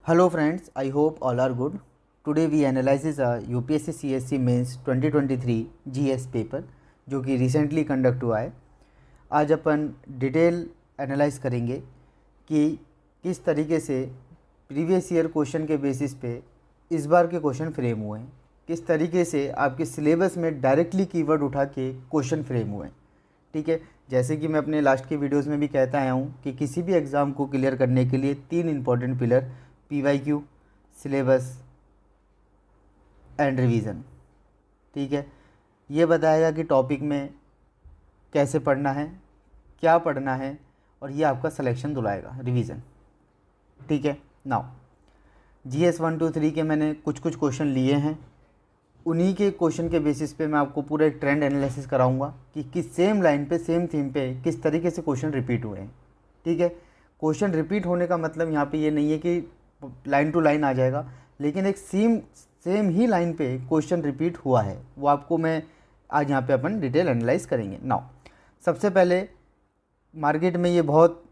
Hello friends, I hope all are good. Today we analyze a UPSC CSC Mains 2023 GS paper जो कि recently conduct हुआ है। आज अपन detail analyse करेंगे कि किस तरीके से प्रीवियस ईयर क्वेश्चन के बेसिस पे इस बार के क्वेश्चन फ्रेम हुए हैं, किस तरीके से आपके सिलेबस में डायरेक्टली कीवर्ड उठा के क्वेश्चन फ्रेम हुए हैं। ठीक है, जैसे कि मैं अपने लास्ट के वीडियोस में भी कहता आया हूँ कि किसी भी एग्ज़ाम को क्लियर करने के लिए 3 important pillar PYQ, syllabus and revision. ठीक है, ये बताएगा कि टॉपिक में कैसे पढ़ना है, क्या पढ़ना है, और ये आपका सिलेक्शन दिलाएगा रिवीजन। ठीक है, नाउ GS 1 2 3 के मैंने कुछ क्वेश्चन लिए हैं। उन्हीं के क्वेश्चन के बेसिस पे मैं आपको पूरा एक ट्रेंड एनालिसिस कराऊंगा कि किस सेम लाइन पे सेम थीम पे किस तरीके से क्वेश्चन रिपीट हुए हैं। ठीक है, क्वेश्चन रिपीट होने का मतलब यहाँ पे ये नहीं है कि लाइन टू लाइन आ जाएगा, लेकिन एक सेम ही लाइन पे क्वेश्चन रिपीट हुआ है, वो आपको मैं आज यहाँ पे अपन डिटेल एनालाइज करेंगे। नाउ सबसे पहले मार्केट में ये बहुत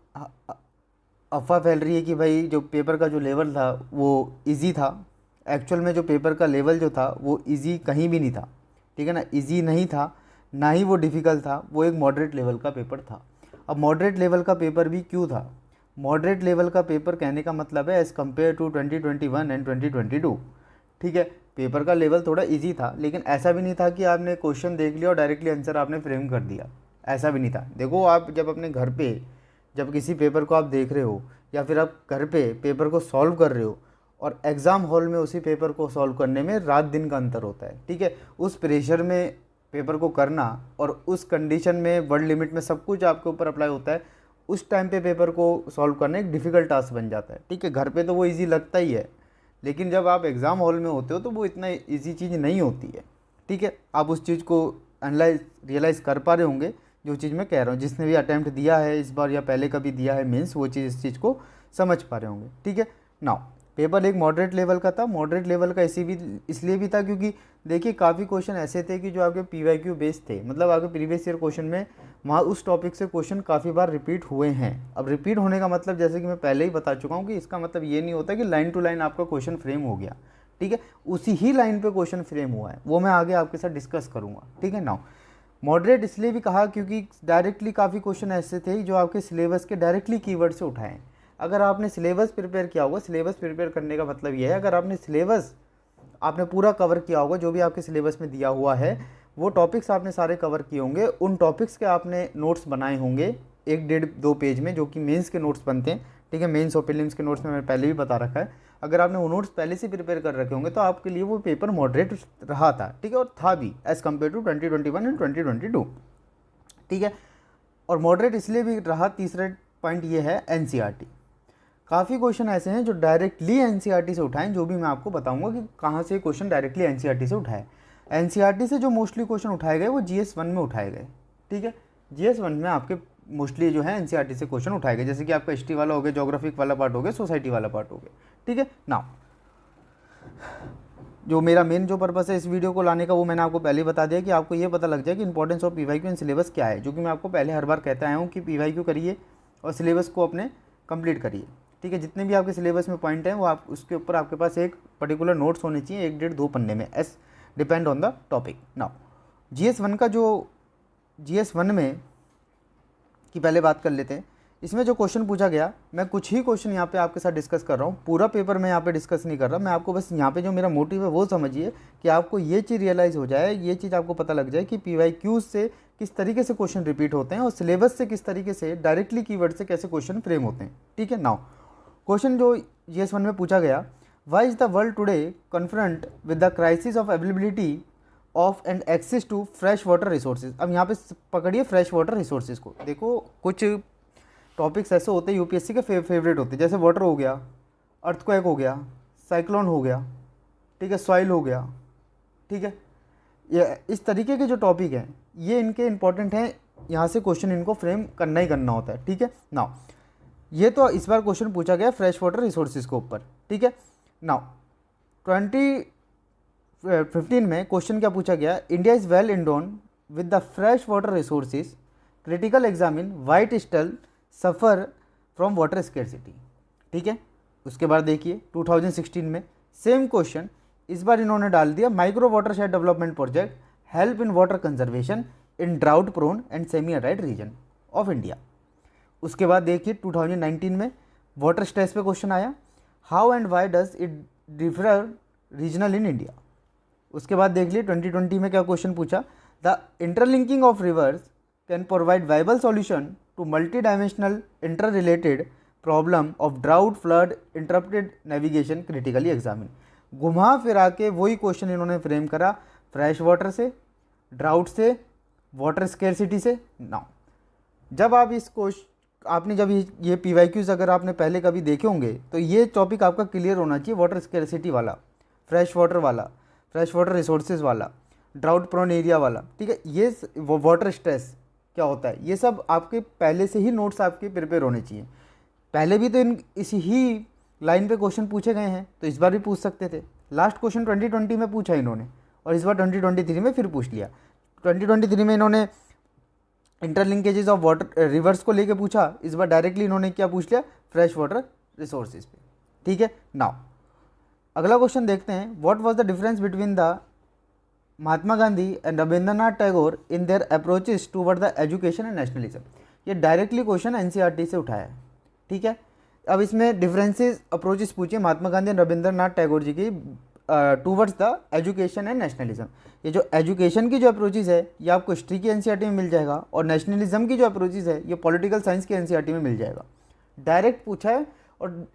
अफवाह फैल रही है कि भाई जो पेपर का जो लेवल था वो इजी था। एक्चुअल में जो पेपर का लेवल जो था वो इजी कहीं भी नहीं था। ठीक है ना, इजी नहीं था, ना ही वो डिफ़िकल्ट था, वो एक मॉडरेट लेवल का पेपर था। अब मॉडरेट लेवल का पेपर भी क्यों था? मॉडरेट लेवल का पेपर कहने का मतलब है एज़ कम्पेयर टू 2021 एंड 2022। ठीक है, पेपर का लेवल थोड़ा इजी था, लेकिन ऐसा भी नहीं था कि आपने क्वेश्चन देख लिया और डायरेक्टली आंसर आपने फ्रेम कर दिया, ऐसा भी नहीं था। देखो, आप जब अपने घर पे जब किसी पेपर को आप देख रहे हो या फिर आप घर पे पेपर को सॉल्व कर रहे हो और एग्ज़ाम हॉल में उसी पेपर को सॉल्व करने में रात दिन का अंतर होता है। ठीक है, उस प्रेशर में पेपर को करना और उस कंडीशन में वर्ड लिमिट में सब कुछ आपके ऊपर अप्लाई होता है, उस टाइम पे पेपर को सॉल्व करना एक डिफ़िकल्ट टास्क बन जाता है। ठीक है, घर पे तो वो इजी लगता ही है, लेकिन जब आप एग्ज़ाम हॉल में होते हो तो वो इतना इजी चीज़ नहीं होती है। ठीक है, आप उस चीज़ को रियलाइज़ कर पा रहे होंगे जो चीज़ मैं कह रहा हूँ। जिसने भी अटैम्प्ट दिया है इस बार या पहले कभी दिया है मेंस, वो चीज़ इस चीज़ को समझ पा रहे होंगे। ठीक है, नाउ पेपर एक मॉडरेट लेवल का था। मॉडरेट लेवल का इसलिए भी था क्योंकि देखिए काफ़ी क्वेश्चन ऐसे थे कि जो आपके PYQ बेस्ड थे, मतलब आपके प्रीवियस ईयर क्वेश्चन में वहाँ उस टॉपिक से क्वेश्चन काफ़ी बार रिपीट हुए हैं। अब रिपीट होने का मतलब जैसे कि मैं पहले ही बता चुका हूँ कि इसका मतलब ये नहीं होता कि लाइन टू लाइन आपका क्वेश्चन फ्रेम हो गया। ठीक है, उसी ही लाइन पे क्वेश्चन फ्रेम हुआ है, वो मैं आगे आपके साथ डिस्कस करूँगा। ठीक है, नाउ मॉडरेट इसलिए भी कहा क्योंकि डायरेक्टली काफ़ी क्वेश्चन ऐसे थे जो आपके सिलेबस के डायरेक्टली कीवर्ड से उठाएं। अगर आपने सिलेबस प्रिपेयर किया होगा, सिलेबस प्रिपेयर करने का मतलब ये है अगर आपने सिलेबस आपने पूरा कवर किया होगा, जो भी आपके सिलेबस में दिया हुआ है वो टॉपिक्स आपने सारे कवर किए होंगे, उन टॉपिक्स के आपने नोट्स बनाए होंगे 1 1.5 2 पेज में, जो कि मेंस के नोट्स बनते हैं। ठीक है, मेंस और प्रीलिम्स के नोट्स में मैंने पहले भी बता रखा है। अगर आपने वो नोट्स पहले से प्रिपेयर कर रखे होंगे तो आपके लिए वो पेपर मॉडरेट रहा था। ठीक है, और था भी एज़ कम्पेयर टू 2021 एंड 2022। ठीक है, और मॉडरेट इसलिए भी रहा, तीसरा पॉइंट ये है NCERT। काफ़ी क्वेश्चन ऐसे हैं जो डायरेक्टली NCERT से उठाएं, जो भी मैं आपको बताऊंगा कि कहाँ से क्वेश्चन डायरेक्टली NCERT से उठाए। NCERT से जो मोस्टली क्वेश्चन उठाए गए वो GS 1 में उठाए गए। ठीक है, GS 1 में आपके मोस्टली जो है NCERT से क्वेश्चन उठाए गए, जैसे कि आपका हिस्ट्री वाला हो गया, जोग्राफिक वाला पार्ट हो गया, सोसाइटी वाला पार्ट हो गया। ठीक है, नाउ जो मेरा मेन जो पर्पस है इस वीडियो को लाने का वो मैंने आपको पहले ही बता दिया कि आपको ये पता लग जाए कि importance of PYQ and syllabus क्या है, जो कि मैं आपको पहले हर बार कहता आया हूँ कि PYQ करिए और सिलेबस को अपने कंप्लीट करिए। ठीक है, जितने भी आपके सिलेबस में पॉइंट हैं वो आप उसके ऊपर आपके पास एक पर्टिकुलर नोट्स होने चाहिए, 1 1.5 2 पन्ने में, S depend on the topic. Now GS 1 का जो GS 1 में की पहले बात कर लेते हैं। इसमें जो क्वेश्चन पूछा गया, मैं कुछ ही क्वेश्चन यहाँ पे आपके साथ डिस्कस कर रहा हूँ, पूरा पेपर मैं यहाँ पे डिस्कस नहीं कर रहा। मैं आपको बस यहाँ पे जो मेरा मोटिव है वो समझिए कि आपको ये चीज़ रियलाइज़ हो जाए, ये चीज़ आपको पता लग जाए कि PYQ से किस तरीके से क्वेश्चन रिपीट होते हैं और सिलेबस से किस तरीके से डायरेक्टली कीवर्ड से कैसे क्वेश्चन फ्रेम होते हैं। ठीक है, नाउ क्वेश्चन जो GS 1 में पूछा गया, why is the world today confront with the crisis of availability of and access to fresh water resources. अब यहाँ पे पकड़िए फ्रेश वाटर रिसोर्सेज को। देखो, कुछ टॉपिक्स ऐसे होते हैं UPSC के फेवरेट होते हैं, जैसे वाटर हो गया, अर्थक्वेक हो गया, साइक्लोन हो गया, ठीक है, सॉइल हो गया। ठीक है, ये इस तरीके के जो टॉपिक हैं ये इनके इंपॉर्टेंट हैं, यहाँ से क्वेश्चन इनको फ्रेम करना ही करना होता है। ठीक है, नाउ ये तो इस बार क्वेश्चन पूछा गया फ्रेश वाटर रिसोर्सेज के ऊपर। ठीक है, नाउ 2015 में क्वेश्चन क्या पूछा गया, India is well endowed with the fresh water resources, critical examine why it still suffer from water scarcity. ठीक है, उसके बाद देखिए 2016 में सेम क्वेश्चन, इस बार इन्होंने डाल दिया micro water shed development project help in water conservation in drought prone and semi arid region of India. उसके बाद देखिए 2019 में वाटर स्ट्रेस पे क्वेश्चन आया, how and why does it differ regional in India. उसके बाद देख लिए 2020 में क्या क्वेश्चन पूछा, the interlinking of rivers can provide viable solution to multi dimensional inter related problem of drought flood interrupted navigation critically examine. घुमा फिरा के वही क्वेश्चन इन्होंने फ्रेम करा, फ्रेश वाटर से, ड्राउट से, वाटर स्केर्सिटी से। नाउ जब आप इस आपने जब ये PYQs अगर आपने पहले कभी देखे होंगे तो ये टॉपिक आपका क्लियर होना चाहिए, वाटर स्केर्सिटी वाला, फ्रेश वाटर वाला, फ्रेश वाटर रिसोर्सेज वाला, ड्राउट प्रोन एरिया वाला, ठीक है। ये वाटर स्ट्रेस क्या होता है, ये सब आपके पहले से ही नोट्स आपके प्रिपेयर होने चाहिए। पहले भी तो इसी ही लाइन पे क्वेश्चन पूछे गए हैं, तो इस बार भी पूछ सकते थे। लास्ट क्वेश्चन 2020 में पूछा इन्होंने और इस बार 2023 में फिर पूछ लिया। 2023 में इन्होंने इंटरलिंकेजेस ऑफ वाटर रिवर्स को लेके पूछा, इस बार डायरेक्टली इन्होंने क्या पूछ लिया, फ्रेश वाटर रिसोर्सेज पे, ठीक है। नाउ अगला क्वेश्चन देखते हैं, what was the difference between the Mahatma Gandhi and Rabindranath Tagore in their approaches toward the education and nationalism. ये डायरेक्टली क्वेश्चन NCERT से उठाया है, ठीक है। अब इसमें डिफरेंसेस अप्रोचेस पूछिए महात्मा गांधी एंड रविंद्रनाथ टैगोर जी की towards the education and nationalism. ये जो एजुकेशन की जो अप्रोचेस है ये आपको हिस्ट्री की NCERT में मिल जाएगा, और नेशनलिज्म की जो अप्रोचेस है ये पॉलिटिकल साइंस की NCERT में मिल जाएगा। डायरेक्ट पूछा है और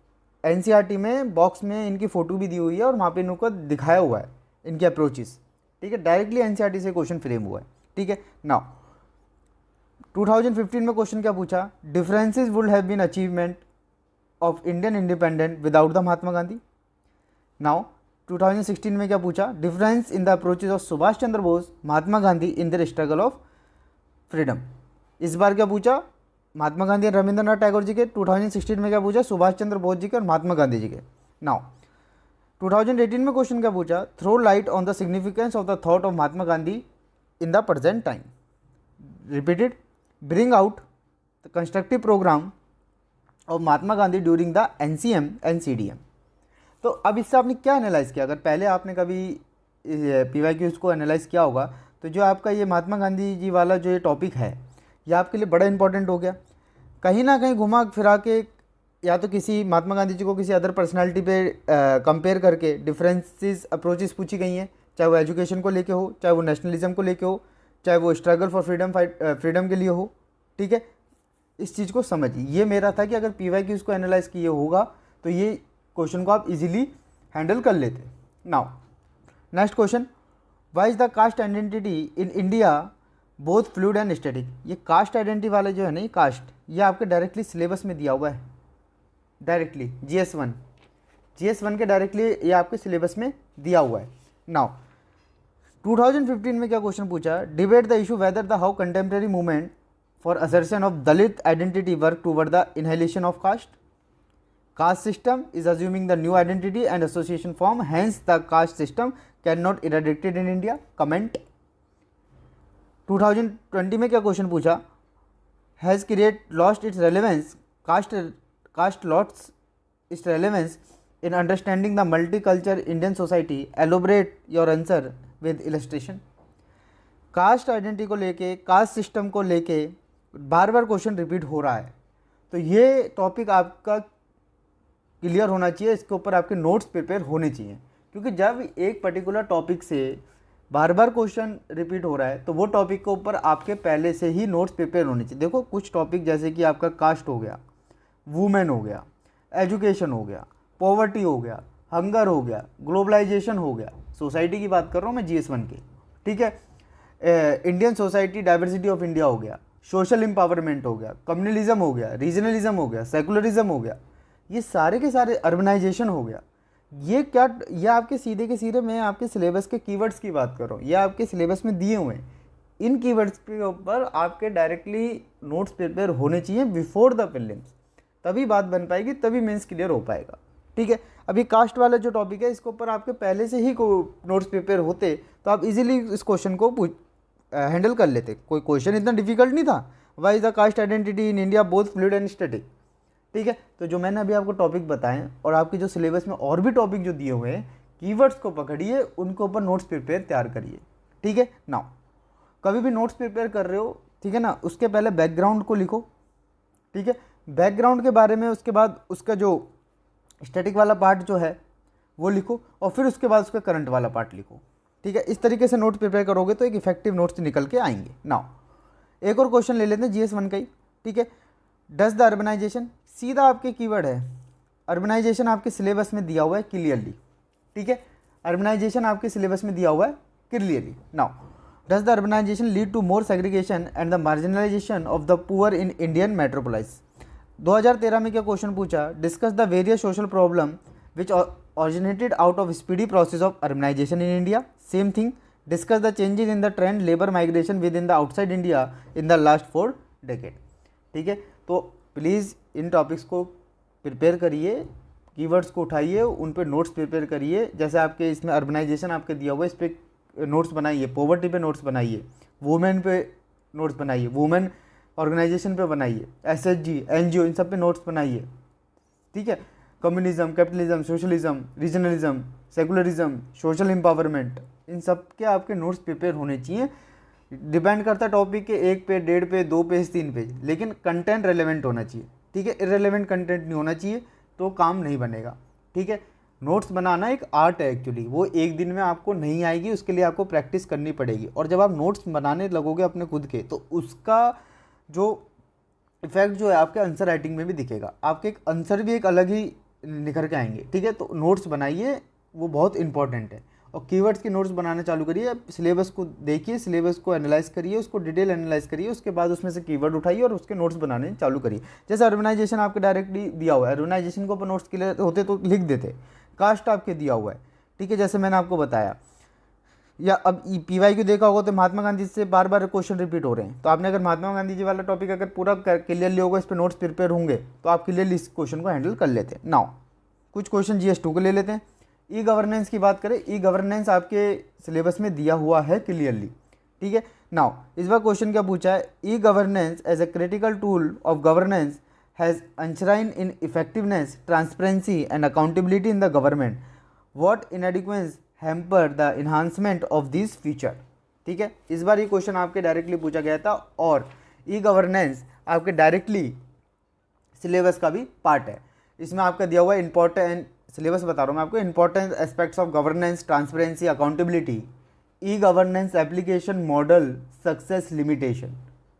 NCERT में बॉक्स में इनकी फ़ोटो भी दी हुई है और वहाँ पे इनको दिखाया हुआ है इनकी अप्रोचेस, ठीक है। डायरेक्टली NCERT से क्वेश्चन फ्रेम हुआ है, ठीक है। नाउ 2015 में क्वेश्चन क्या पूछा, differences would have been achievement of Indian independent without the Mahatma Gandhi. Now 2016 में क्या पूछा, difference in the approaches of Subhash Chandra Bose Mahatma Gandhi in their struggle of freedom. इस बार क्या पूछा, महात्मा गांधी और रविंद्रनाथ टैगोर जी के। 2016 में क्या पूछा, सुभाष चंद्र बोस जी के और महात्मा गांधी जी के। नाउ 2018 में क्वेश्चन क्या पूछा, throw light on the significance of the thought of Mahatma Gandhi in the present time. Repeated, bring out the constructive programme of Mahatma Gandhi during the NCM and CDM। तो अब इससे आपने क्या एनालाइज़ किया, अगर पहले आपने कभी PYQs को एनालाइज़ किया होगा तो जो आपका ये महात्मा गांधी जी वाला जो ये टॉपिक है ये आपके लिए बड़ा इंपॉर्टेंट हो गया। कहीं ना कहीं घुमा फिरा के या तो किसी महात्मा गांधी जी को किसी अदर पर्सनालिटी पे कंपेयर करके डिफरेंसेस अप्रोचेस पूछी गई हैं, चाहे वो एजुकेशन को लेके हो, चाहे वो नेशनलिज्म को लेके हो, चाहे वो स्ट्रगल फॉर फ्रीडम के लिए हो, ठीक है। इस चीज़ को समझिए, ये मेरा था कि अगर PYQs को एनालाइज किए होगा तो ये क्वेश्चन को आप इजीली हैंडल कर लेते। Now next question, why is the caste identity in India both fluid and static. ये कास्ट आइडेंटिटी वाले जो है ना, ये कास्ट ये आपके डायरेक्टली सिलेबस में दिया हुआ है, डायरेक्टली GS1 के डायरेक्टली ये आपके सिलेबस में दिया हुआ है। नाउ 2015 में क्या क्वेश्चन पूछा, debate the issue whether the how contemporary movement for assertion of Dalit identity work toward the inhalation of caste. Caste system is assuming the new identity and association form, hence the caste system cannot eradicated in India. Comment. 2020 में क्या question पूछा, has create lost its relevance, caste lost its relevance in understanding the multicultural Indian society. Elaborate your answer with illustration. Cast identity को लेके, caste system को लेके बार बार question repeat हो रहा है, तो ये टॉपिक आपका क्लियर होना चाहिए, इसके ऊपर आपके नोट्स प्रिपेयर होने चाहिए। क्योंकि जब एक पर्टिकुलर टॉपिक से बार बार क्वेश्चन रिपीट हो रहा है तो वो टॉपिक के ऊपर आपके पहले से ही नोट्स प्रिपेयर होने चाहिए। देखो कुछ टॉपिक जैसे कि आपका कास्ट हो गया, वुमेन हो गया, एजुकेशन हो गया, पॉवर्टी हो गया, हंगर हो गया, ग्लोबलाइजेशन हो गया, सोसाइटी की बात कर रहा हूँ मैं GS1 की, ठीक है, Indian society diversity of India हो गया, सोशल एम्पावरमेंट हो गया, कम्युनलिज्म हो गया, रीजनलिज्म हो गया, सेकुलरिज्म हो गया, ये सारे के सारे, अर्बनाइजेशन हो गया। ये आपके सीधे के सीधे मैं आपके सिलेबस के कीवर्ड्स की बात कर रहा हूँ, ये आपके सिलेबस में दिए हुए हैं। इन कीवर्ड्स के ऊपर आपके डायरेक्टली नोट्स प्रिपेयर होने चाहिए बिफोर द प्रीलिम्स, तभी बात बन पाएगी, तभी मेंस क्लियर हो पाएगा, ठीक है। अभी कास्ट वाला जो टॉपिक है इसके ऊपर आपके पहले से ही नोट्स प्रिपेयर होते तो आप इजीली इस क्वेश्चन को हैंडल कर लेते। कोई क्वेश्चन इतना डिफिकल्ट नहीं था। Why is the caste identity in India both fluid and static, ठीक है। तो जो मैंने अभी आपको टॉपिक बताए और आपके जो सिलेबस में और भी टॉपिक जो दिए हुए हैं, कीवर्ड्स को पकड़िए, उनके ऊपर नोट्स प्रिपेयर तैयार करिए, ठीक है। नाउ कभी भी नोट्स प्रिपेयर कर रहे हो, ठीक है ना, उसके पहले बैकग्राउंड को लिखो, ठीक है, बैकग्राउंड के बारे में, उसके बाद उसका जो स्टैटिक वाला पार्ट जो है वो लिखो, और फिर उसके बाद उसका करंट वाला पार्ट लिखो, ठीक है। इस तरीके से नोट प्रिपेयर करोगे तो एक इफेक्टिव नोट्स निकल के आएंगे। नाउ एक और क्वेश्चन ले लेते हैं GS1 का ही, ठीक है। डज द अर्बनाइजेशन, सीधा आपके कीवर्ड है, अर्बनाइजेशन आपके सिलेबस में दिया हुआ है क्लियरली, ठीक है, अर्बनाइजेशन आपके सिलेबस में दिया हुआ है clearly. Now does the urbanisation lead to more segregation and the marginalisation of the poor in Indian metropolis. 2013 में क्या क्वेश्चन पूछा, discuss the various social problem which originated out of speedy process of urbanization in India. Same thing, discuss the changes in the trend labor migration within the outside India in the last 4 decade, ठीक है। तो please in topics को prepare करिए, keywords को उठाइए, उन पे notes prepare करिए। जैसे आपके इसमें अर्बनाइजेशन आपके दिया हुआ है, इस पर नोट्स बनाइए, पॉवर्टी पे नोट्स बनाइए, वुमेन पे नोट्स बनाइए, वुमेन ऑर्गेनाइजेशन पे बनाइए, SHG NGO इन सब पे नोट्स बनाइए, ठीक है। Communism, capitalism, socialism, regionalism, secularism, social empowerment, इन सब के आपके नोट्स प्रिपेयर होने चाहिए। डिपेंड करता है टॉपिक के 1 पेज, 1.5 पेज, 2 पेज, 3 पेज, लेकिन कंटेंट रेलेवेंट होना चाहिए, ठीक है। इररेलेवेंट कंटेंट नहीं होना चाहिए तो काम नहीं बनेगा, ठीक है। नोट्स बनाना एक आर्ट है एक्चुअली, वो एक दिन में आपको नहीं आएगी, उसके लिए आपको प्रैक्टिस करनी पड़ेगी। और जब आप नोट्स बनाने लगोगे अपने खुद के, तो उसका जो इफेक्ट जो है आपके आंसर राइटिंग में भी दिखेगा, आपके एक आंसर भी एक अलग ही निखर के आएंगे, ठीक है। तो नोट्स बनाइए, वो बहुत इंपॉर्टेंट है। और कीवर्ड्स के नोट्स बनाना चालू करिए, सिलेबस को देखिए, सिलेबस को एनालाइज करिए, उसको डिटेल एनालाइज करिए, उसके बाद उसमें से कीवर्ड उठाइए और उसके नोट्स बनाने चालू करिए। जैसे अर्बनाइजेशन आपके डायरेक्टली दिया हुआ है, अर्बनाइजेशन को अपन नोट्स क्लियर होते तो लिख देते, कास्ट आपके दिया हुआ है, ठीक है, जैसे मैंने आपको बताया। या अब PYQ देखा होगा तो महात्मा गांधी से बार बार क्वेश्चन रिपीट हो रहे हैं, तो आपने अगर महात्मा गांधी जी वाला टॉपिक अगर पूरा क्लियरली होगा, इस पर नोट्स प्रिपेयर होंगे, तो आप क्लियरली इस क्वेश्चन को हैंडल कर लेते हैं। नाउ कुछ क्वेश्चन GS2 को ले लेते हैं। ई गवर्नेंस की बात करें, ई गवर्नेंस आपके सिलेबस में दिया हुआ है क्लियरली, ठीक है। नाउ इस बार क्वेश्चन क्या पूछा है, e governance as a critical tool of governance has enshrined in effectiveness, transparency and accountability in the government. What inadequacies hamper the enhancement of these feature, ठीक है। इस बार ये क्वेश्चन आपके डायरेक्टली पूछा गया था, और ई गवर्नेंस आपके डायरेक्टली सिलेबस का भी पार्ट है। इसमें आपका दिया हुआ है इंपॉर्टेंट, सिलेबस बता रहा हूँ मैं आपको, important aspects of governance, transparency, accountability, e governance application model, success limitation,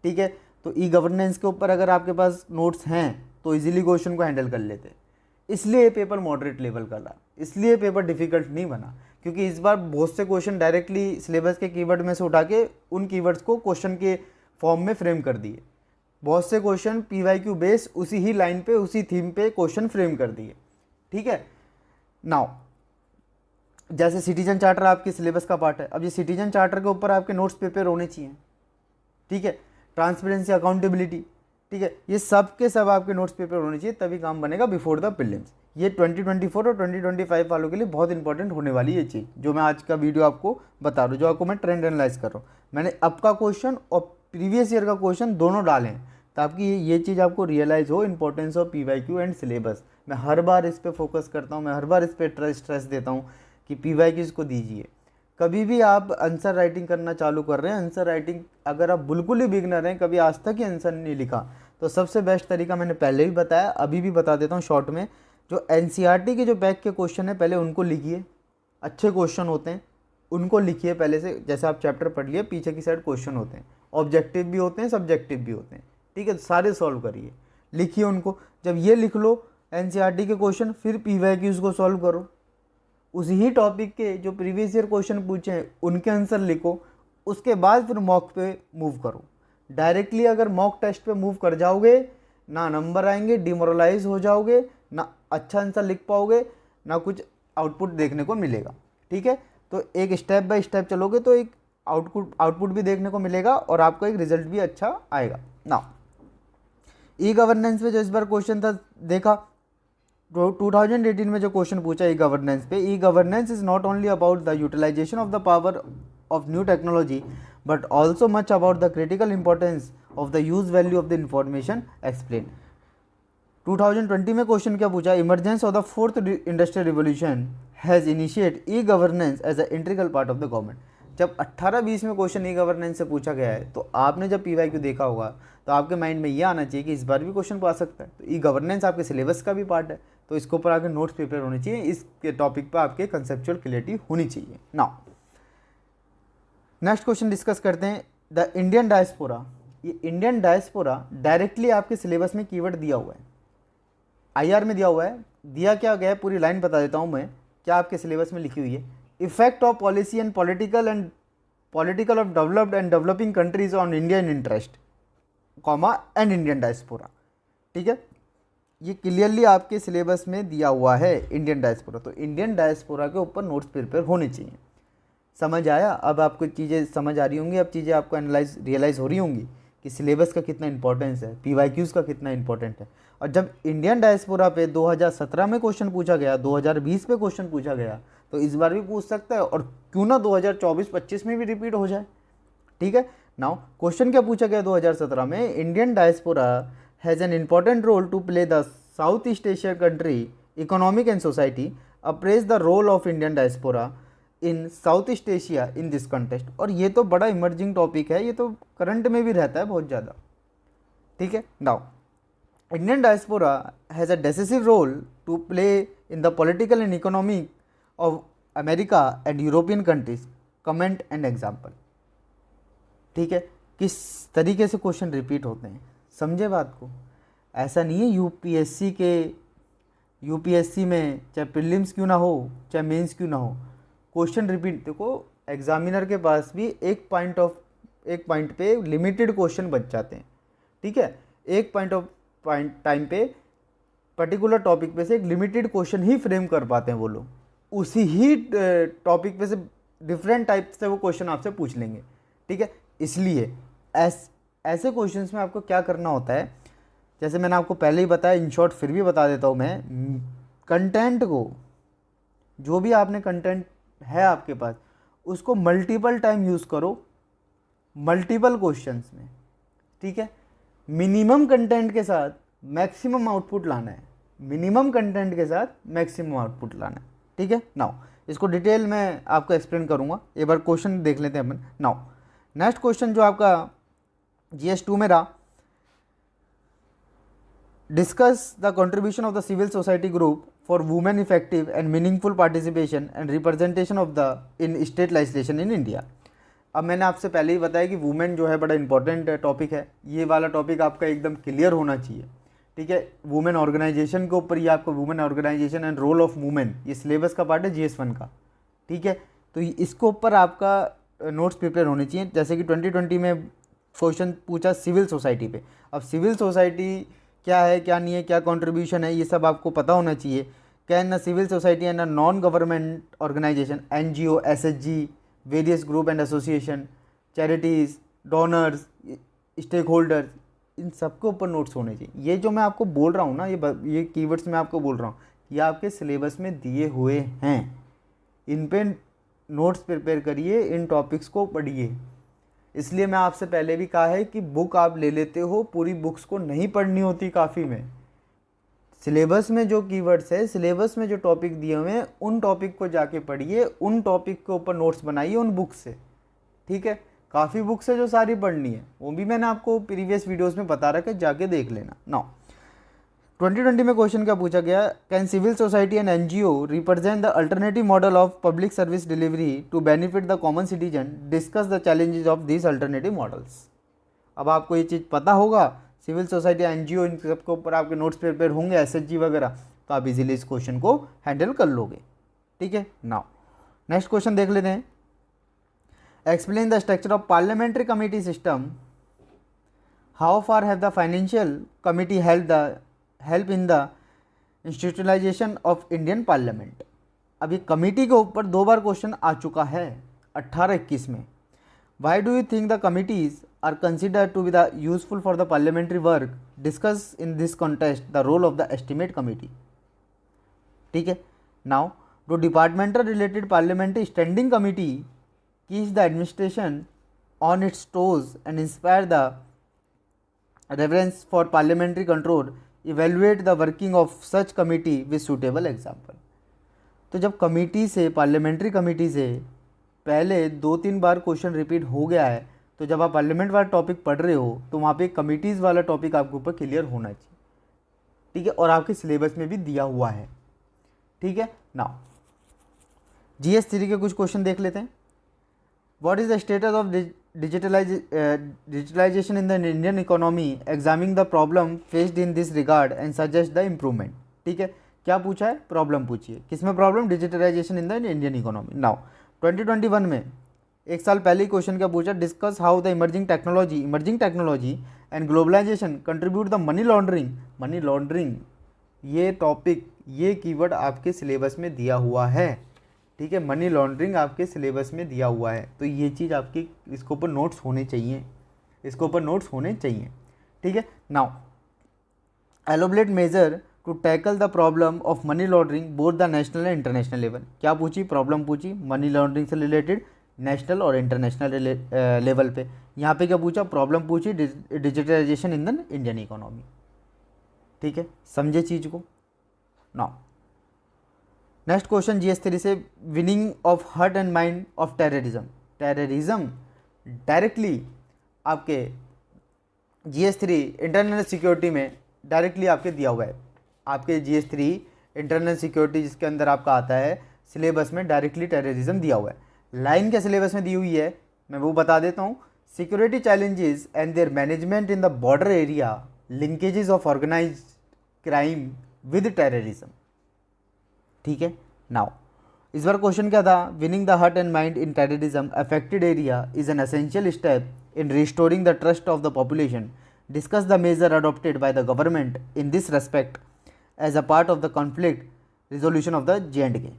ठीक है। तो ई गवर्नेंस के ऊपर अगर आपके पास नोट्स हैं तो इजीली क्वेश्चन को हैंडल कर लेते, इसलिए पेपर मॉडरेट लेवल का रहा, इसलिए पेपर डिफिकल्ट नहीं बना, क्योंकि इस बार बहुत से क्वेश्चन डायरेक्टली सिलेबस के कीवर्ड में से उठा के उन कीवर्ड्स को क्वेश्चन के फॉर्म में फ्रेम कर दिए। बहुत से क्वेश्चन PYQ बेस उसी ही लाइन पे, उसी थीम पे क्वेश्चन फ्रेम कर दिए, ठीक है। नाउ जैसे सिटीजन चार्टर आपके सिलेबस का पार्ट है, अब ये सिटीजन चार्टर के ऊपर आपके नोट्स प्रिपेयर होने चाहिए, ठीक है। ट्रांसपेरेंसी, अकाउंटेबिलिटी, ठीक है, ये सब के सब आपके नोट्स प्रिपेयर होने चाहिए, तभी काम बनेगा बिफोर द प्रीलिम्स। ये 2024 और 2025 वालों के लिए बहुत इंपॉर्टेंट होने वाली है ये चीज़, जो मैं आज का वीडियो आपको बता रहा हूँ, जो आपको मैं ट्रेंड एनालाइज कर रहा हूँ। मैंने अब का क्वेश्चन और प्रीवियस ईयर का क्वेश्चन दोनों डाले हैं, ताकि ये चीज़ आपको रियलाइज़ हो, importance of PYQ and syllabus. मैं हर बार इस पर फोकस करता हूँ, मैं हर बार इस पर स्ट्रेस देता हूँ कि PYQs को दीजिए। कभी भी आप आंसर राइटिंग करना चालू कर रहे हैं, आंसर राइटिंग अगर आप बिल्कुल ही बिगनर हैं, कभी आज तक ही आंसर नहीं लिखा, तो सबसे बेस्ट तरीका मैंने पहले भी बताया, अभी भी बता देता हूँ शॉर्ट में। जो NCERT के जो बैक के क्वेश्चन है, पहले उनको लिखिए, अच्छे क्वेश्चन होते हैं, उनको लिखिए पहले से। जैसे आप चैप्टर पढ़ लिए, पीछे की साइड क्वेश्चन होते हैं, ऑब्जेक्टिव भी होते हैं, सब्जेक्टिव भी होते हैं, ठीक है। सारे सॉल्व करिए, लिखिए उनको। जब ये लिख लो NCERT के क्वेश्चन, फिर PYQs को सॉल्व करो। उसी ही टॉपिक के जो प्रीवियस ईयर क्वेश्चन पूछे हैं उनके आंसर लिखो, उसके बाद फिर मॉक पे मूव करो। डायरेक्टली अगर मॉक टेस्ट पे मूव कर जाओगे, ना नंबर आएंगे, डिमोरलाइज हो जाओगे, ना अच्छा आंसर लिख पाओगे, ना कुछ आउटपुट देखने को मिलेगा, ठीक है। तो एक स्टेप बाय स्टेप चलोगे तो एक आउटपुट भी देखने को मिलेगा और आपका एक रिजल्ट भी अच्छा आएगा। ना ई गवर्नेंस पे जो इस बार क्वेश्चन था देखा, 2018 में जो क्वेश्चन पूछा ई गवर्नेंस पे, e governance is not only about the utilisation of the power of new technology but also much about the critical importance of the use value of the information explain. 2020 में question क्या पूछा, emergence of the fourth industrial revolution has initiate e governance as a integral part of the government. जब 18-20 में question e governance से पूछा गया है तो आपने जब PYQ देखा होगा तो आपके माइंड में ये आना चाहिए कि इस बार भी क्वेश्चन आ सकता है। तो ई गवर्नेंस आपके सिलेबस का भी पार्ट है, तो इसके ऊपर आपके नोट्स प्रिपेयर होने चाहिए, इस टॉपिक पर आपके कंसेप्चुअल क्लियरिटी होनी चाहिए। नाउ नेक्स्ट क्वेश्चन डिस्कस करते हैं, द इंडियन डायस्पोरा। ये इंडियन डायस्पोरा डायरेक्टली आपके सिलेबस में कीवर्ड दिया हुआ है, IR में दिया हुआ है। दिया क्या गया है, पूरी लाइन बता देता हूँ मैं, क्या आपके सिलेबस में लिखी हुई है। Effect of policy and political of developed and developing countries on Indian interest, comma and Indian diaspora. ठीक है, ये क्लियरली आपके सिलेबस में दिया हुआ है इंडियन डायस्पोरा। तो इंडियन डायस्पोरा के ऊपर नोट्स प्रिपेयर होने चाहिए। समझ आया? अब आपको चीज़ें समझ आ रही होंगी, अब चीज़ें आपको रियलाइज़ हो रही होंगी कि सिलेबस का कितना इंपॉर्टेंस है, PYQs का कितना इंपॉर्टेंट है। और जब इंडियन डायस्पोरा पे 2017 में क्वेश्चन पूछा गया, 2020 पे क्वेश्चन पूछा गया, तो इस बार भी पूछ सकता है, और क्यों ना 2024-25 में भी रिपीट हो जाए। ठीक है, नाउ क्वेश्चन क्या पूछा गया 2017 में, Indian diaspora has an important role to play the south east Asia country economic and society, appraise the role of Indian diaspora in south east Asia in this contest. और ये तो बड़ा emerging topic है, ये तो current में भी रहता है बहुत ज़्यादा। ठीक है, now Indian diaspora has a decisive role to play in the political and economic of America and European countries, comment and example. ठीक है, किस तरीके से क्वेश्चन रिपीट होते हैं, समझे बात को। ऐसा नहीं है यूपीएससी में चाहे प्रीलिम्स क्यों ना हो, चाहे मेंस क्यों ना हो, क्वेश्चन रिपीट। देखो एग्जामिनर के पास भी एक पॉइंट पे लिमिटेड क्वेश्चन बच जाते हैं। ठीक है, एक पॉइंट टाइम पे पर्टिकुलर टॉपिक पे से एक लिमिटेड क्वेश्चन ही फ्रेम कर पाते हैं वो लोग, उसी ही टॉपिक पे से डिफरेंट टाइप से वो क्वेश्चन आपसे पूछ लेंगे। ठीक है, इसलिए ऐसे क्वेश्चंस में आपको क्या करना होता है, जैसे मैंने आपको पहले ही बताया, इन शॉर्ट फिर भी बता देता हूँ मैं, कंटेंट को, जो भी आपने कंटेंट है आपके पास, उसको मल्टीपल टाइम यूज़ करो, मल्टीपल क्वेश्चंस में। ठीक है, मिनिमम कंटेंट के साथ मैक्सिमम आउटपुट लाना है, मिनिमम कंटेंट के साथ मैक्सिमम आउटपुट लाना है। ठीक है, नाउ इसको डिटेल में आपको एक्सप्लेन करूँगा, एक बार क्वेश्चन देख लेते हैं अपन। नाउ नेक्स्ट क्वेश्चन जो आपका GS2 में रहा, discuss the contribution of the civil society group for women effective and meaningful participation and representation of the in state legislation in India. अब मैंने आपसे पहले ही बताया कि वुमेन जो है बड़ा इंपॉर्टेंट टॉपिक है, ये वाला टॉपिक आपका एकदम क्लियर होना चाहिए। ठीक है, वुमेन ऑर्गेनाइजेशन के ऊपर ये आपको women organisation and role of women, ये सिलेबस का पार्ट है GS1 का। ठीक है, तो इसके ऊपर आपका नोट्स प्रिपेयर होने चाहिए। जैसे कि 2020 में क्वेश्चन पूछा सिविल सोसाइटी पे, अब सिविल सोसाइटी क्या है, क्या नहीं है, क्या कंट्रीब्यूशन है, ये सब आपको पता होना चाहिए। Can a civil society and a non government organisation, NGO, SHG, various group and association, charities, donors, stakeholders, इन सबके ऊपर नोट्स होने चाहिए। ये जो मैं आपको बोल रहा हूँ ना, ये कीवर्ड्स मैं आपको बोल रहा हूँ, ये आपके सिलेबस में दिए हुए हैं, इन पे नोट्स प्रिपेयर करिए, इन टॉपिक्स को पढ़िए। इसलिए मैं आपसे पहले भी कहा है कि बुक आप ले लेते हो, पूरी बुक्स को नहीं पढ़नी होती काफ़ी में। सिलेबस में जो कीवर्ड्स है, सिलेबस में जो टॉपिक दिए हुए हैं, उन टॉपिक को जाके पढ़िए, उन टॉपिक के ऊपर नोट्स बनाइए उन बुक से। ठीक है, काफ़ी बुक्स है जो सारी पढ़नी है, वो भी मैंने आपको प्रीवियस वीडियोस में बता रखा है, जाके देख लेना। नाउ 2020 में क्वेश्चन क्या पूछा गया, can civil society and NGO represent the alternative model of public service delivery to benefit the common citizen, discuss the challenges of this alternative models. अब आपको ये चीज़ पता होगा, सिविल सोसाइटी, NGO, इन सबके ऊपर आपके नोट्स प्रिपेयर होंगे, SHG वगैरह, तो आप इजीली इस क्वेश्चन को हैंडल कर लोगे। ठीक है, नाउ नेक्स्ट क्वेश्चन देख लेते हैं, explain the structure of parliamentary committee system, how far have the financial committee help in the institutionalisation of Indian parliament. अभी कमिटी के ऊपर 2 बार क्वेश्चन आ चुका है 18-21 में। Why do you think the committees are considered to be the useful for the parliamentary work? Discuss in this context the role of the estimate committee. ठीक है, now do departmental related parliamentary standing committee keeps the administration on its toes and inspire the reverence for parliamentary control evaluate the working of such committee with suitable example. तो जब committee से, parliamentary committee से पहले 2-3 बार question repeat हो गया है, तो जब आप पार्लियामेंट वाला टॉपिक पढ़ रहे हो तो वहाँ पे कमिटीज़ वाला टॉपिक आपके ऊपर क्लियर होना चाहिए, ठीक है, और आपके सिलेबस में भी दिया हुआ है, ठीक है। नाउ GS 3 के कुछ क्वेश्चन देख लेते हैं। What is the status of digitalisation in the Indian economy, examining the problem faced in this regard and suggest the improvement. ठीक है, क्या पूछा है, प्रॉब्लम पूछिए, किसमें problem, digitalisation in the Indian economy. Now 2021 में एक साल पहले ही क्वेश्चन क्या पूछा, discuss how the emerging technology and globalisation contribute the money laundering. ये टॉपिक, ये कीवर्ड आपके सिलेबस में दिया हुआ है, ठीक है, मनी लॉन्ड्रिंग आपके सिलेबस में दिया हुआ है, तो ये चीज़ आपकी इसके ऊपर नोट्स होने चाहिए, ठीक है। Now elaborate measure to tackle the problem of money laundering both the national and international level. क्या पूछी, प्रॉब्लम पूछी मनी लॉन्ड्रिंग से रिलेटेड नेशनल और इंटरनेशनल लेवल पे। यहाँ पे क्या पूछा, प्रॉब्लम पूछी digitalisation in the Indian economy, ठीक है, समझे चीज़ को। नाउ नेक्स्ट क्वेश्चन GS 3 से, winning of heart and mind of terrorism directly आपके GS 3 इंटरनल सिक्योरिटी में डायरेक्टली आपके दिया हुआ है। आपके GS 3 इंटरनल सिक्योरिटी जिसके अंदर आपका आता है सिलेबस में डायरेक्टली टेररिज्म दिया हुआ है। लाइन के सिलेबस में दी हुई है, मैं वो बता देता हूँ, security challenges and their management in the border area, linkages of organised crime with terrorism, ठीक है। नाउ इस बार क्वेश्चन क्या था, winning the heart and mind in terrorism affected area is an essential step in restoring the trust of the population, discuss the measure adopted by the government in this respect as a part of the conflict resolution of the J&K,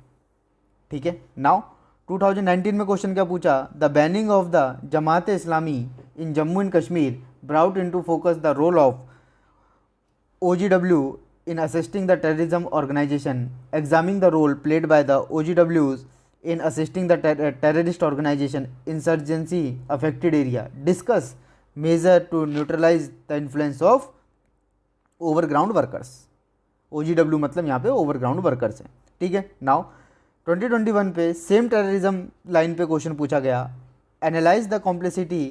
ठीक है। Now 2019 में question क्या पूछा, the banning of the Jamaat Islami in Jammu and Kashmir brought into focus the role of OGW in assisting the terrorism organization, examining the role played by the OGWs in assisting the terrorist organization insurgency affected area, discuss measure to neutralize the influence of overground workers। OGW मतलब यहाँ पे overground workers हैं, ठीक है। Now 2021 पे same terrorism line पे question पूछा गया, analyse the complexity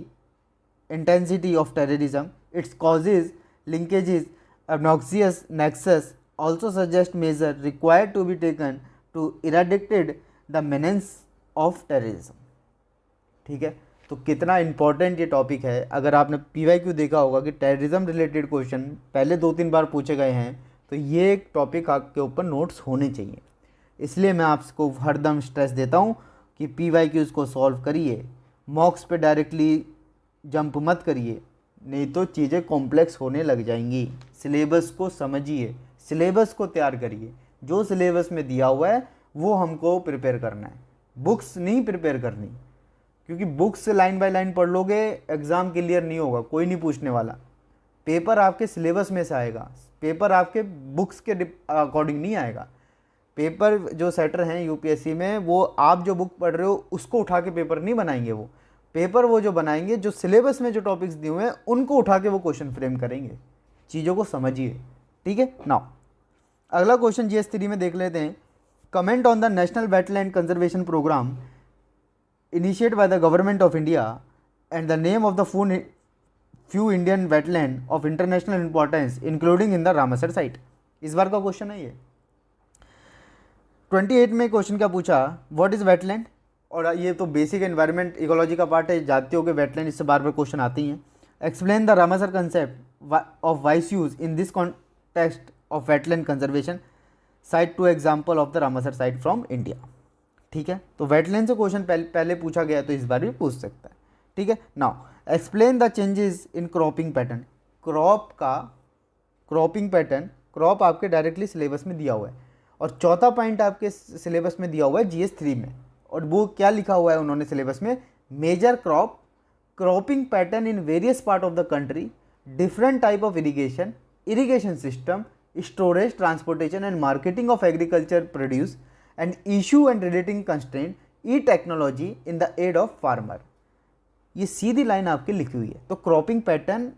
intensity of terrorism, its causes, linkages, obnoxious nexus, also suggest measure required to be taken to eradicate the menace of terrorism, ठीक है। तो कितना इंपॉर्टेंट ये टॉपिक है, अगर आपने PYQ देखा होगा कि टेररिज्म रिलेटेड क्वेश्चन पहले 2-3 बार पूछे गए हैं, तो ये एक टॉपिक आपके ऊपर नोट्स होने चाहिए, इसलिए मैं आपको हरदम स्ट्रेस देता हूँ कि PYQs को सॉल्व करिए, मॉक्स पे डायरेक्टली जंप मत करिए, नहीं तो चीज़ें कॉम्प्लेक्स होने लग जाएंगी। सिलेबस को समझिए, सिलेबस को तैयार करिए, जो सिलेबस में दिया हुआ है वो हमको प्रिपेयर करना है, बुक्स नहीं प्रिपेयर करनी, क्योंकि बुक्स से लाइन बाय लाइन पढ़ लोगे एग्ज़ाम क्लियर नहीं होगा, कोई नहीं पूछने वाला। पेपर आपके सिलेबस में से आएगा, पेपर आपके बुक्स के अकॉर्डिंग नहीं आएगा। पेपर जो सेटर हैं UPSC में, वो आप जो बुक पढ़ रहे हो उसको उठा के पेपर नहीं बनाएंगे, वो पेपर वो जो बनाएंगे जो सिलेबस में जो टॉपिक्स दिए हुए हैं उनको उठा के वो क्वेश्चन फ्रेम करेंगे। चीज़ों को समझिए, ठीक है। नाउ अगला क्वेश्चन GS 3 में देख लेते हैं, comment on the national wetland conservation programme initiate by the government of India and the name of the few Indian wetland of international importance including in the Ramsar site. इस बार का question है ये। 28 में क्वेश्चन क्या पूछा, what is wetland, और ये तो बेसिक एनवायरनमेंट इकोलॉजी का पार्ट है, जानते हो कि वेटलैंड, इससे बार बार क्वेश्चन आते ही हैं। Explain the Ramsar concept of wise use in this context of wetland conservation, cite two example of the Ramsar site from India, ठीक है। तो वेटलैंड से क्वेश्चन पहले पूछा गया, तो इस बार भी पूछ सकता है, ठीक है। Now explain the changes in cropping pattern, crop का क्रॉपिंग पैटर्न, क्रॉप आपके डायरेक्टली सिलेबस में दिया हुआ है, और चौथा पॉइंट आपके सिलेबस में दिया हुआ है GS 3 में, और वो क्या लिखा हुआ है उन्होंने सिलेबस में, major cropping pattern in various part of the country, different type of irrigation system, storage, transportation and marketing of agriculture produce and issue and relating constraint, e technology in the aid of farmer. ये सीधी line आपकी लिखी हुई है, तो cropping pattern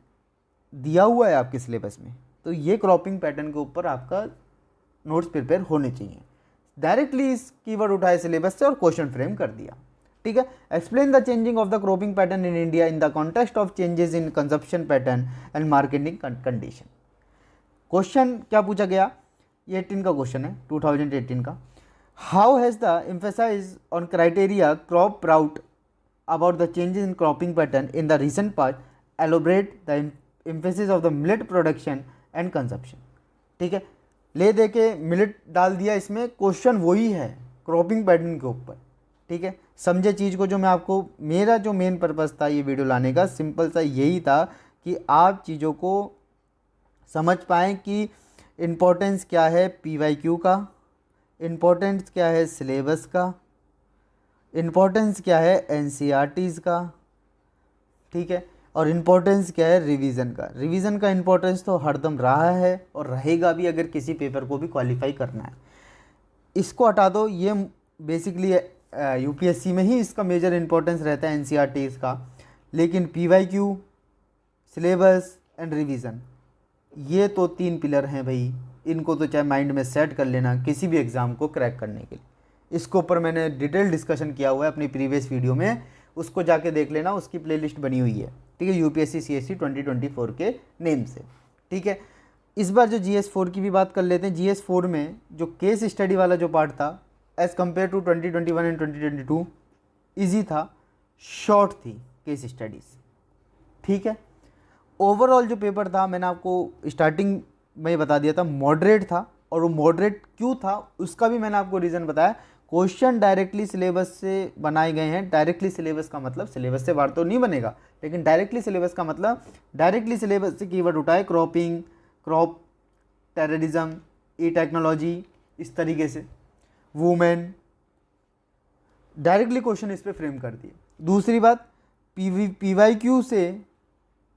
दिया हुआ है आपके सिलेबस में, तो तो ये क्रॉपिंग पैटर्न के ऊपर आपका नोट्स प्रिपेयर होने चाहिए। डायरेक्टली इस कीवर्ड उठाए सिलेबस से और क्वेश्चन फ्रेम कर दिया। ठीक है, explain the changing of the cropping pattern in India in the context of changes in consumption pattern and marketing condition. Question क्या पूछा गया, ये 18 का क्वेश्चन है, 2018 का। How has the emphasise on criteria crop brought about the changes in cropping pattern in the recent past elaborate the emphasis of the millet production and consumption. ठीक है, ले दे के मिलेट डाल दिया इसमें, क्वेश्चन वही है क्रॉपिंग पैटर्न के ऊपर। ठीक है, समझे चीज़ को। जो मैं आपको, मेरा जो मेन पर्पस था ये वीडियो लाने का, सिंपल सा यही था कि आप चीज़ों को समझ पाएँ कि इम्पोर्टेंस क्या है PYQ का, इम्पोर्टेंस क्या है सिलेबस का, इम्पोर्टेंस क्या है NCERTs का। ठीक है, और इम्पोर्टेंस क्या है रिवीजन का। रिवीजन का इम्पोर्टेंस तो हरदम रहा है और रहेगा भी, अगर किसी पेपर को भी क्वालिफाई करना है। इसको हटा दो, ये बेसिकली UPSC में ही इसका मेजर इम्पोर्टेंस रहता है NCERTs का, लेकिन PYQ, सिलेबस एंड रिवीजन, ये तो 3 पिलर हैं भाई। इनको तो चाहे माइंड में सेट कर लेना किसी भी एग्ज़ाम को क्रैक करने के लिए। इसके ऊपर मैंने डिटेल डिस्कशन किया हुआ है अपनी प्रीवियस वीडियो में, उसको जाके देख लेना, उसकी प्लेलिस्ट बनी हुई है। ठीक है, UPSC CSC 2024 के नेम से। ठीक है, इस बार जो GS4 की भी बात कर लेते हैं। GS4 में जो केस स्टडी वाला जो पार्ट था, as compare to 2021 and 2022 easy था, शॉर्ट थी केस स्टडीज़। ठीक है, ओवरऑल जो पेपर था मैंने आपको स्टार्टिंग में बता दिया था, मॉडरेट था। और वो मॉडरेट क्यों था उसका भी मैंने आपको रीज़न बताया। क्वेश्चन डायरेक्टली सिलेबस से बनाए गए हैं। डायरेक्टली सिलेबस का मतलब सिलेबस से बाहर तो नहीं बनेगा, लेकिन डायरेक्टली सिलेबस का मतलब डायरेक्टली सिलेबस से कीवर्ड उठाए, क्रॉपिंग, क्रॉप, टेररिज्म, ई टेक्नोलॉजी, इस तरीके से, वुमेन, डायरेक्टली क्वेश्चन इस पे फ्रेम कर दिए। दूसरी बात, PYQ से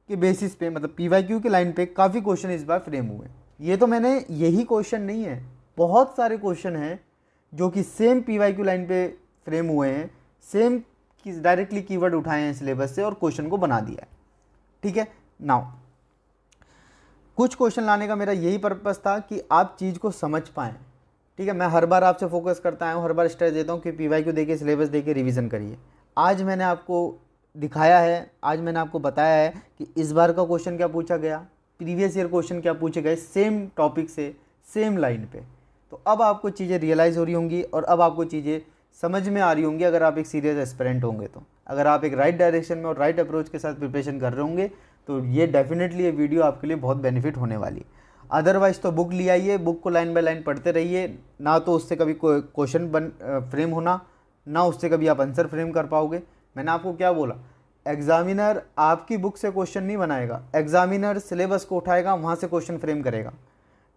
के बेसिस पे, मतलब PYQ के लाइन पे काफ़ी क्वेश्चन इस बार फ्रेम हुए। ये तो मैंने, यही क्वेश्चन नहीं है, बहुत सारे क्वेश्चन हैं जो कि सेम PYQ लाइन पे फ्रेम हुए हैं, सेम डायरेक्टली कीवर्ड उठाए हैं सिलेबस से और क्वेश्चन को बना दिया है। ठीक है, नाउ कुछ क्वेश्चन लाने का मेरा यही पर्पस था कि आप चीज़ को समझ पाएँ। ठीक है, मैं हर बार आपसे फोकस करता आया हूँ, हर बार स्ट्रेस देता हूँ कि PYQ देखिए, सिलेबस देखिए, रिवीजन करिए। आज मैंने आपको दिखाया है, आज मैंने आपको बताया है कि इस बार का क्वेश्चन क्या पूछा गया, प्रीवियस ईयर क्वेश्चन क्या पूछे गए, सेम टॉपिक से, सेम लाइन पे। तो अब आपको चीज़ें रियलाइज़ हो रही होंगी और अब आपको चीज़ें समझ में आ रही होंगी। अगर आप एक सीरियस एस्पिरेंट होंगे तो, अगर आप एक राइट डायरेक्शन में और राइट अप्रोच के साथ प्रिपरेशन कर रहे होंगे, तो ये डेफिनेटली ये वीडियो आपके लिए बहुत बेनिफिट होने वाली। अदरवाइज़ तो बुक ले आइए, बुक को लाइन बाय लाइन पढ़ते रहिए, ना तो उससे कभी क्वेश्चन फ्रेम होना, ना उससे कभी आप आंसर फ्रेम कर पाओगे। मैंने आपको क्या बोला, एग्जामिनर आपकी बुक से क्वेश्चन नहीं बनाएगा, एग्जामिनर सिलेबस को उठाएगा, वहाँ से क्वेश्चन फ्रेम करेगा।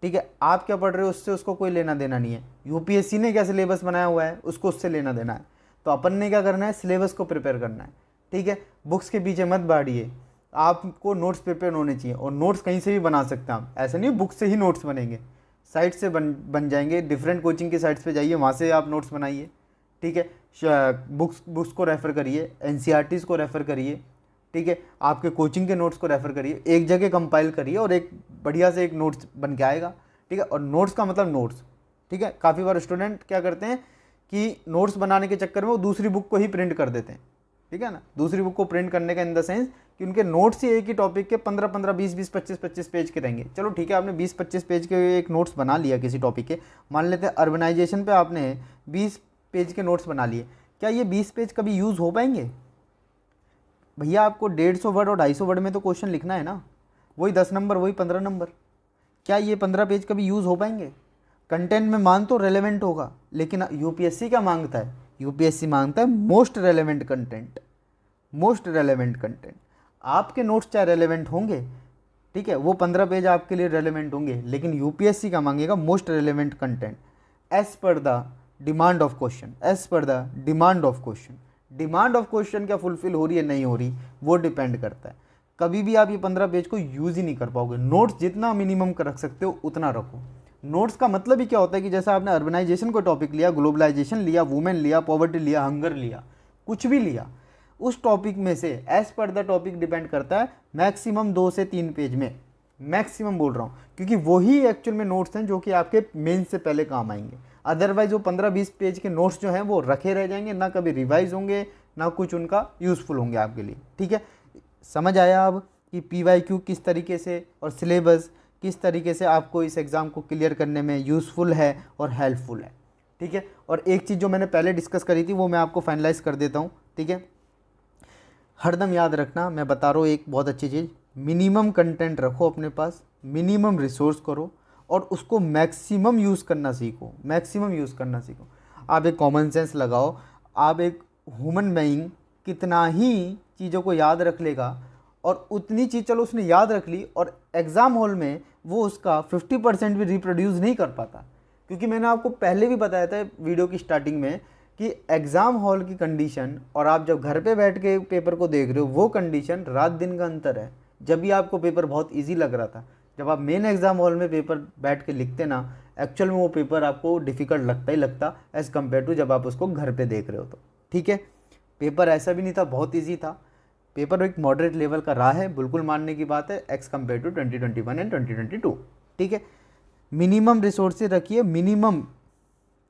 ठीक है, आप क्या पढ़ रहे हो उससे उसको कोई लेना देना नहीं है। UPSC ने क्या सिलेबस बनाया हुआ है, उसको उससे लेना देना है। तो अपन ने क्या करना है, सिलेबस को प्रिपेयर करना है। ठीक है, बुक्स के पीछे मत भाड़िए, आपको नोट्स प्रिपेयर होने चाहिए। और नोट्स कहीं से भी बना सकते हैं आप, ऐसा नहीं बुक से ही नोट्स बनेंगे, साइट से बन जाएंगे। डिफरेंट कोचिंग की साइट्स पे जाइए, वहाँ से आप नोट्स बनाइए। ठीक है, बुक्स को रेफ़र करिए, NCERTs को रेफ़र करिए। ठीक है, आपके कोचिंग के नोट्स को रेफ़र करिए, एक जगह कंपाइल करिए और एक बढ़िया से एक नोट्स बन के आएगा। ठीक है, और नोट्स का मतलब नोट्स। ठीक है, काफ़ी बार स्टूडेंट क्या करते हैं कि नोट्स बनाने के चक्कर में वो दूसरी बुक को ही प्रिंट कर देते हैं। ठीक है ना, दूसरी बुक को प्रिंट करने का इन द सेंस कि उनके नोट्स ही एक ही टॉपिक के 15-15, 20-20, 25-25 पेज के रहेंगे। चलो ठीक है, आपने 20-25 पेज के एक नोट्स बना लिया किसी टॉपिक के, मान लेते हैं अर्बनाइजेशन पे आपने 20 पेज के नोट्स बना लिए। क्या ये 20 पेज कभी यूज़ हो पाएंगे भैया? आपको 150 वर्ड और 250 वर्ड में तो क्वेश्चन लिखना है ना, वही 10 नंबर, वही 15 नंबर। क्या ये 15 पेज कभी यूज़ हो पाएंगे? कंटेंट में मान तो रेलेवेंट होगा, लेकिन UPSC क्या मांगता है? UPSC मांगता है most relevant content. Most relevant content, आपके नोट्स चाहे रेलेवेंट होंगे, ठीक है, वो 15 पेज आपके लिए रेलेवेंट होंगे, लेकिन UPSC का मांगेगा most relevant content as per the demand of question, as per the demand of question. Demand of question क्या फुलफिल हो रही है नहीं हो रही, वो डिपेंड करता है। कभी भी आप ये 15 पेज को यूज़ ही नहीं कर पाओगे। नोट्स जितना मिनिमम कर रख सकते हो उतना रखो। नोट्स का मतलब ही क्या होता है कि जैसे आपने अर्बनाइजेशन को टॉपिक लिया, ग्लोबलाइजेशन लिया, वुमेन लिया, पॉवर्टी लिया, हंगर लिया, कुछ भी लिया, उस टॉपिक में से as per the topic depend करता है मैक्सिमम 2 से 3 पेज में, मैक्सिमम बोल रहा हूँ, क्योंकि वही एक्चुअल में नोट्स हैं जो कि आपके मेंस से पहले काम आएंगे। अदरवाइज वो 15-20 पेज के नोट्स जो हैं वो रखे रह जाएंगे, ना कभी रिवाइज होंगे, ना कुछ उनका यूज़फुल होंगे आपके लिए। ठीक है, समझ आया अब कि PYQ किस तरीके से और सिलेबस किस तरीके से आपको इस एग्ज़ाम को क्लियर करने में यूज़फुल है और हेल्पफुल है। ठीक है, और एक चीज़ जो मैंने पहले डिस्कस करी थी वो मैं आपको फाइनलाइज़ कर देता हूँ। ठीक है, हरदम याद रखना, मैं बता रहा हूँ एक बहुत अच्छी चीज़, मिनिमम कंटेंट रखो अपने पास, मिनिमम रिसोर्स करो और उसको मैक्सिमम यूज़ करना सीखो, मैक्सिमम यूज़ करना सीखो। आप एक कॉमन सेंस लगाओ, आप एक ह्यूमन बीइंग कितना ही चीज़ों को याद रख लेगा, और उतनी चीज़ चलो उसने याद रख ली और एग्ज़ाम हॉल में वो उसका 50% भी रिप्रोड्यूस नहीं कर पाता। क्योंकि मैंने आपको पहले भी बताया था वीडियो की स्टार्टिंग में कि एग्ज़ाम हॉल की कंडीशन और आप जब घर पे बैठ के पेपर को देख रहे हो वो कंडीशन रात दिन का अंतर है। जब भी आपको पेपर बहुत इजी लग रहा था, जब आप मेन एग्ज़ाम हॉल में पेपर बैठ के लिखते ना, एक्चुअल में वो पेपर आपको डिफ़िकल्ट लगता ही लगता एज़ कम्पेयर टू जब आप उसको घर पर देख रहे हो तो। ठीक है, पेपर ऐसा भी नहीं था बहुत ईजी था, पेपर एक मॉडरेट लेवल का रहा है, बिल्कुल मानने की बात है, एक्स कम्पेयर टू 2021 एंड 2022। ठीक है, मिनिमम रिसोर्सेज रखिए, मिनिमम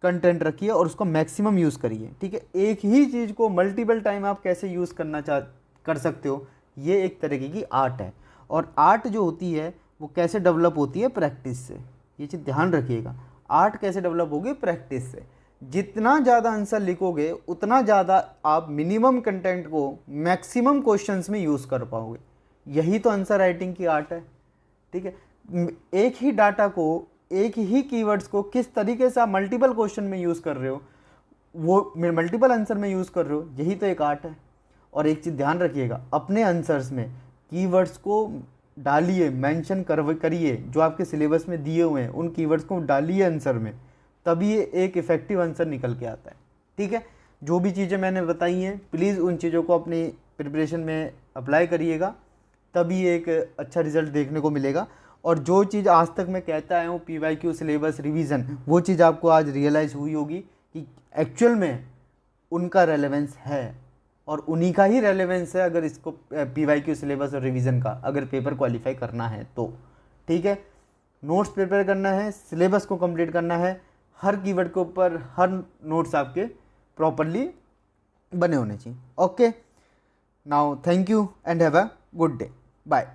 कंटेंट रखिए और उसको मैक्सिमम यूज़ करिए। ठीक है, एक ही चीज़ को मल्टीपल टाइम आप कैसे यूज़ कर सकते हो, ये एक तरीके की आर्ट है। और आर्ट जो होती है वो कैसे डेवलप होती है, प्रैक्टिस से। ये चीज़ ध्यान रखिएगा, आर्ट कैसे डेवलप होगी, प्रैक्टिस से। जितना ज़्यादा आंसर लिखोगे उतना ज़्यादा आप मिनिमम कंटेंट को मैक्सिमम क्वेश्चंस में यूज़ कर पाओगे। यही तो आंसर राइटिंग की आर्ट है। ठीक है, एक ही डाटा को, एक ही कीवर्ड्स को किस तरीके से आप मल्टीपल क्वेश्चन में यूज़ कर रहे हो, वो मल्टीपल आंसर में यूज़ कर रहे हो, यही तो एक आर्ट है। और एक चीज़ ध्यान रखिएगा, अपने आंसर्स में कीवर्ड्स को डालिए, मेंशन करिए, जो आपके सिलेबस में दिए हुए हैं उन कीवर्ड्स को डालिए आंसर में, तभी ये एक इफ़ेक्टिव आंसर निकल के आता है। ठीक है, जो भी चीज़ें मैंने बताई हैं प्लीज़ उन चीज़ों को अपनी प्रिपरेशन में अप्लाई करिएगा, तभी एक अच्छा रिजल्ट देखने को मिलेगा। और जो चीज़ आज तक मैं कहता आया हूँ PYQ सिलेबस रिवीजन, वो चीज़ आपको आज रियलाइज़ हुई होगी कि एक्चुअल में उनका रेलेवेंस है, और उन्हीं का ही रेलेवेंस है अगर इसको PYQ सिलेबस और रिवीजन का अगर पेपर क्वालिफाई करना है तो। ठीक है, नोट्स प्रिपेयर करना है, सिलेबस को कंप्लीट करना है, हर कीवर्ड के ऊपर हर नोट्स आपके प्रॉपरली बने होने चाहिए। Okay, now thank you and have a good day, bye.